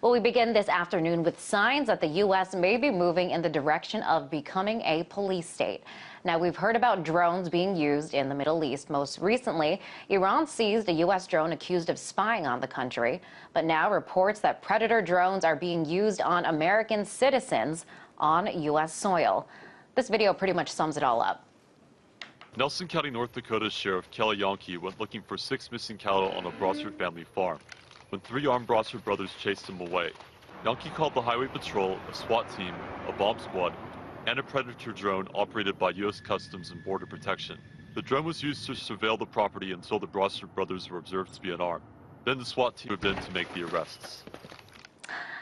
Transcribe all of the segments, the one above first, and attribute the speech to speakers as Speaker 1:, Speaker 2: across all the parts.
Speaker 1: Well, we begin this afternoon with signs that the U.S. may be moving in the direction of becoming a police state. Now, we've heard about drones being used in the Middle East. Most recently, Iran seized a U.S. drone accused of spying on the country. But now reports that Predator drones are being used on American citizens on U.S. soil. This video pretty much sums it all up.
Speaker 2: Nelson County, North Dakota Sheriff Kelly Yonke went looking for 6 missing cattle on a Brossard family farm when 3 armed Brossard brothers chased him away. Yonke called the Highway Patrol, a SWAT team, a bomb squad, and a Predator drone operated by U.S. Customs and Border Protection. The drone was used to surveil the property until the Brossard brothers were observed to be unarmed. Then the SWAT team moved in to make the arrests.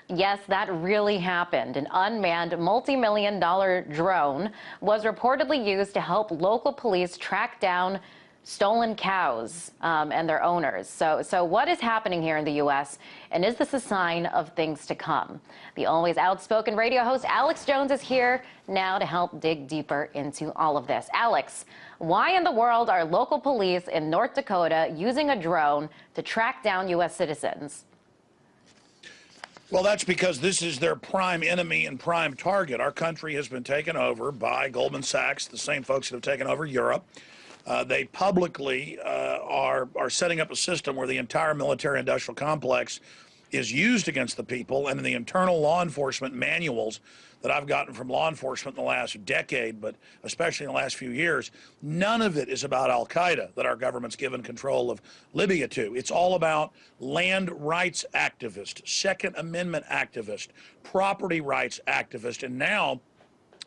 Speaker 1: Yes, that really happened. An unmanned multi-million-dollar drone was reportedly used to help local police track down stolen cows and their owners. So what is happening here in the U.S., and is this a sign of things to come? The always outspoken radio host Alex Jones is here now to help dig deeper into all of this. Alex, why in the world are local police in North Dakota using a drone to track down U.S. citizens?
Speaker 3: Well, that's because this is their prime enemy and prime target. Our country has been taken over by Goldman Sachs, the same folks that have taken over Europe. They publicly are setting up a system where the entire military-industrial complex is used against the people, and in the internal law enforcement manuals that I've gotten from law enforcement in the last decade, but especially in the last few years, none of it is about Al-Qaeda that our government's given control of Libya to. It's all about land rights activists, Second Amendment activists, property rights activists, and now,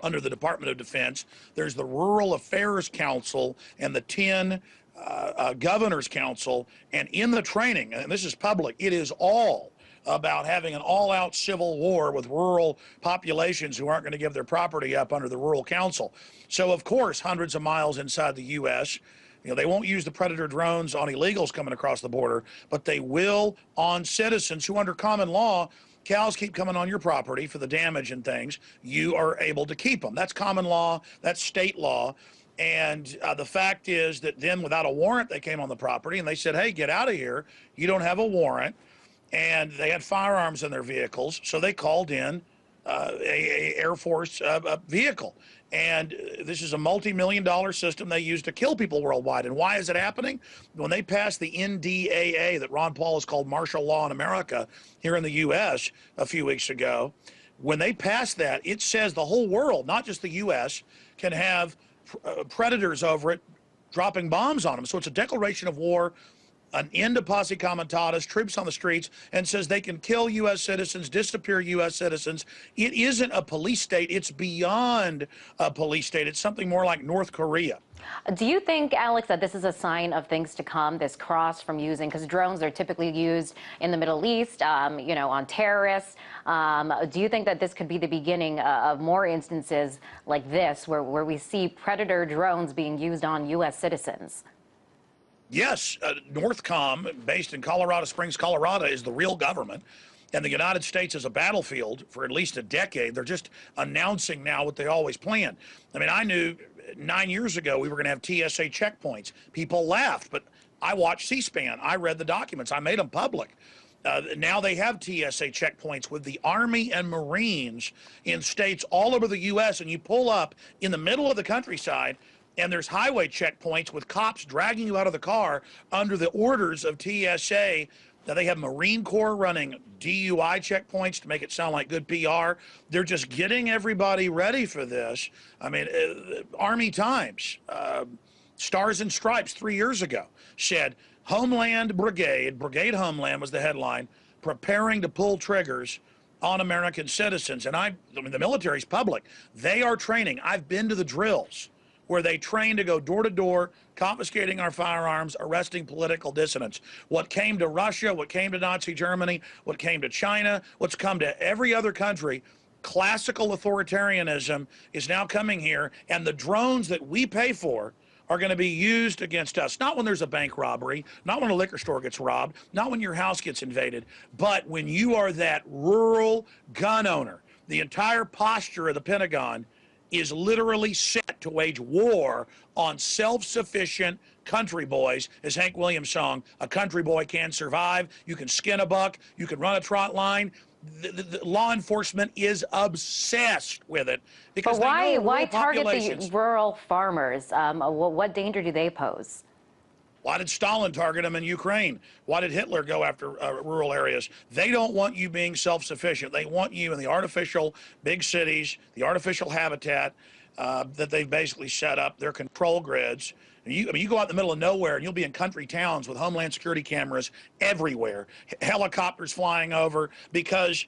Speaker 3: under the Department of Defense, there's the Rural Affairs Council and the 10 Governors Council, and in the training, and this is public, it is all about having an all-out civil war with rural populations who aren't going to give their property up under the Rural Council. So, of course, hundreds of miles inside the U.S., they won't use the Predator drones on illegals coming across the border, but they will on citizens who, under common law, cows keep coming on your property for the damage and things, you are able to keep them. That's common law, that's state law. And the fact is that then without a warrant, they came on the property and they said, hey, get out of here. You don't have a warrant. And they had firearms in their vehicles, so they called in a Air Force vehicle. And this is a multi-million-dollar system they use to kill people worldwide. And why is it happening? When they passed the NDAA that Ron Paul has called martial law in America here in the U.S. a few weeks ago, when they passed that, it says the whole world, not just the U.S., can have predators over it dropping bombs on them. So it's a declaration of war, an end to posse comitatus, troops on the streets, and says they can kill U.S. citizens, disappear U.S. citizens. It isn't a police state. It's beyond a police state. It's something more like North Korea.
Speaker 1: Do you think, Alex, that this is a sign of things to come, this cross from using, because drones are typically used in the Middle East, on terrorists. Do you think that this could be the beginning of more instances like this, where we see Predator drones being used on U.S. citizens?
Speaker 3: Yes, Northcom, based in Colorado Springs, Colorado, is the real government. And the United States is a battlefield for at least a decade. They're just announcing now what they always planned. I mean, I knew 9 years ago we were going to have TSA checkpoints. People laughed, but I watched C-SPAN. I read the documents. I made them public. Now they have TSA checkpoints with the Army and Marines in states all over the U.S., and you pull up in the middle of the countryside, and there's highway checkpoints with cops dragging you out of the car under the orders of TSA. Now, they have Marine Corps running DUI checkpoints to make it sound like good PR. They're just getting everybody ready for this. I mean, Army Times, Stars and Stripes 3 years ago said, Homeland Brigade, Brigade Homeland was the headline, preparing to pull triggers on American citizens. And I mean, the military's public. They are training. I've been to the drills where they train to go door to door, confiscating our firearms, arresting political dissidents. What came to Russia, what came to Nazi Germany, what came to China, what's come to every other country, classical authoritarianism is now coming here, and the drones that we pay for are going to be used against us. Not when there's a bank robbery, not when a liquor store gets robbed, not when your house gets invaded, but when you are that rural gun owner. The entire posture of the Pentagon is literally set to wage war on self-sufficient country boys, as Hank Williams' song, "A Country Boy Can Survive." You can skin a buck, you can run a trot line. the law enforcement is obsessed with it because
Speaker 1: But
Speaker 3: they know
Speaker 1: why
Speaker 3: rural
Speaker 1: target the
Speaker 3: populations.
Speaker 1: rural farmers? What danger do they pose?
Speaker 3: Why did Stalin target them in Ukraine? Why did Hitler go after rural areas? They don't want you being self-sufficient. They want you in the artificial big cities, the artificial habitat that they've basically set up, their control grids. You go out in the middle of nowhere and you'll be in country towns with Homeland Security cameras everywhere, helicopters flying over, because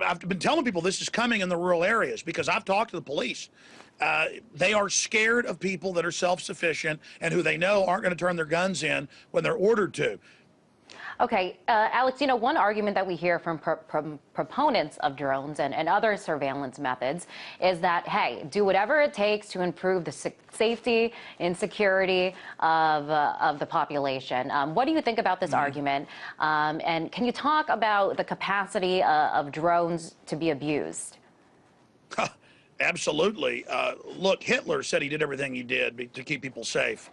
Speaker 3: I've been telling people this is coming in the rural areas because I've talked to the police. They are scared of people that are self-sufficient and who they know aren't going to turn their guns in when they're ordered to.
Speaker 1: Okay, Alex, one argument that we hear from proponents of drones and other surveillance methods is that, hey, do whatever it takes to improve the safety and security of the population. What do you think about this argument? And can you talk about the capacity of drones to be abused?
Speaker 3: Absolutely. Look, Hitler said he did everything he did to keep people safe.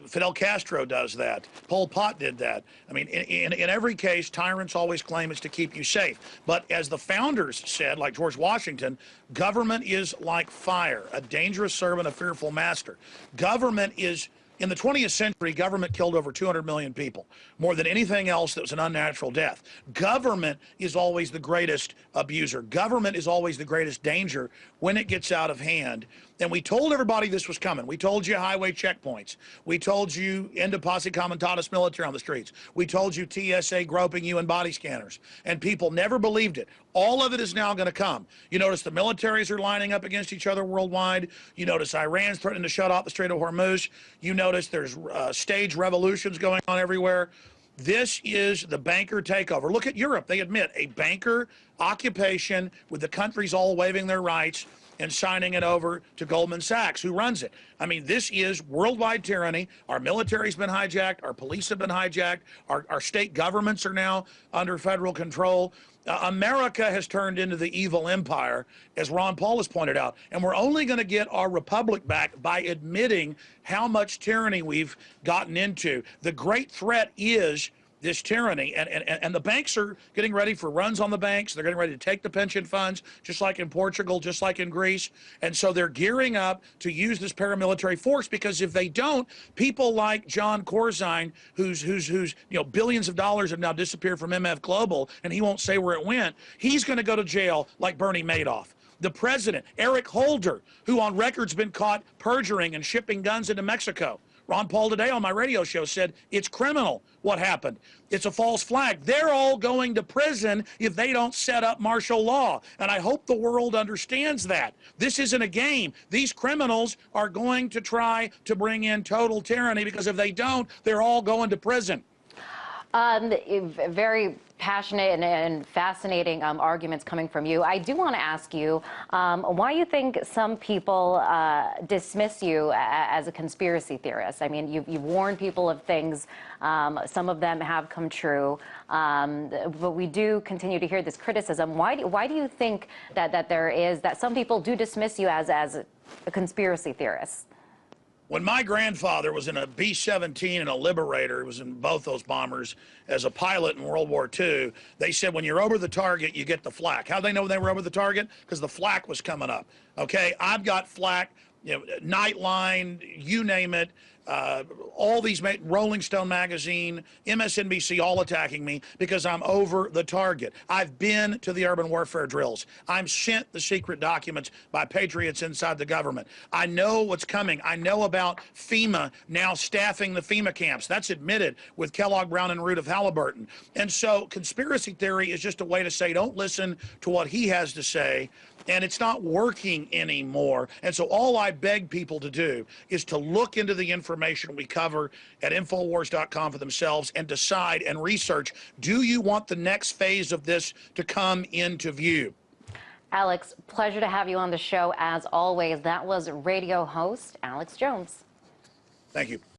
Speaker 3: Fidel Castro does that. Pol Pot did that. I mean, in every case, tyrants always claim it's to keep you safe. But as the founders said, like George Washington, government is like fire, a dangerous servant, a fearful master. Government is... In the 20th century, government killed over 200 million people, more than anything else that was an unnatural death. Government is always the greatest abuser. Government is always the greatest danger when it gets out of hand. And we told everybody this was coming. We told you highway checkpoints. We told you end of posse comitatus military on the streets. We told you TSA groping you in body scanners. And people never believed it. All of it is now going to come. You notice the militaries are lining up against each other worldwide. You notice Iran's threatening to shut off the Strait of Hormuz. You notice there's staged revolutions going on everywhere. This is the banker takeover. Look at Europe. They admit a banker occupation with the countries all waiving their rights and signing it over to Goldman Sachs, who runs it. I mean, this is worldwide tyranny. Our military's been hijacked. Our police have been hijacked. Our state governments are now under federal control. America has turned into the evil empire, as Ron Paul has pointed out. And we're only going to get our republic back by admitting how much tyranny we've gotten into. The great threat is this tyranny, and the banks are getting ready for runs on the banks. They're getting ready to take the pension funds, just like in Portugal, just like in Greece. And so they're gearing up to use this paramilitary force, because if they don't, people like John Corzine, who's billions of dollars have now disappeared from MF Global, and he won't say where it went, he's going to go to jail like Bernie Madoff. The president, Eric Holder, who on record's been caught perjuring and shipping guns into Mexico. Ron Paul today on my radio show said it's criminal what happened. It's a false flag. They're all going to prison if they don't set up martial law. And I hope the world understands that. This isn't a game. These criminals are going to try to bring in total tyranny, because if they don't, they're all going to prison.
Speaker 1: Very passionate and fascinating arguments coming from you. I do want to ask you why you think some people dismiss you as a conspiracy theorist. I mean, you've warned people of things. Some of them have come true, but we do continue to hear this criticism. Why do you think that some people do dismiss you as a conspiracy theorist?
Speaker 3: When my grandfather was in a B-17 and a Liberator, he was in both those bombers as a pilot in World War II, they said when you're over the target, you get the flak. How did they know they were over the target? Because the flak was coming up. Okay, I've got flak, Nightline, you name it. All these, Rolling Stone magazine, MSNBC, all attacking me because I'm over the target. I've been to the urban warfare drills. I'm sent the secret documents by patriots inside the government. I know what's coming. I know about FEMA now staffing the FEMA camps. That's admitted with Kellogg, Brown, and Root of Halliburton. And so conspiracy theory is just a way to say, don't listen to what he has to say. And it's not working anymore. And so all I beg people to do is to look into the information we cover at Infowars.com for themselves and decide and research, do you want the next phase of this to come into view?
Speaker 1: Alex, pleasure to have you on the show as always. That was radio host Alex Jones.
Speaker 3: Thank you.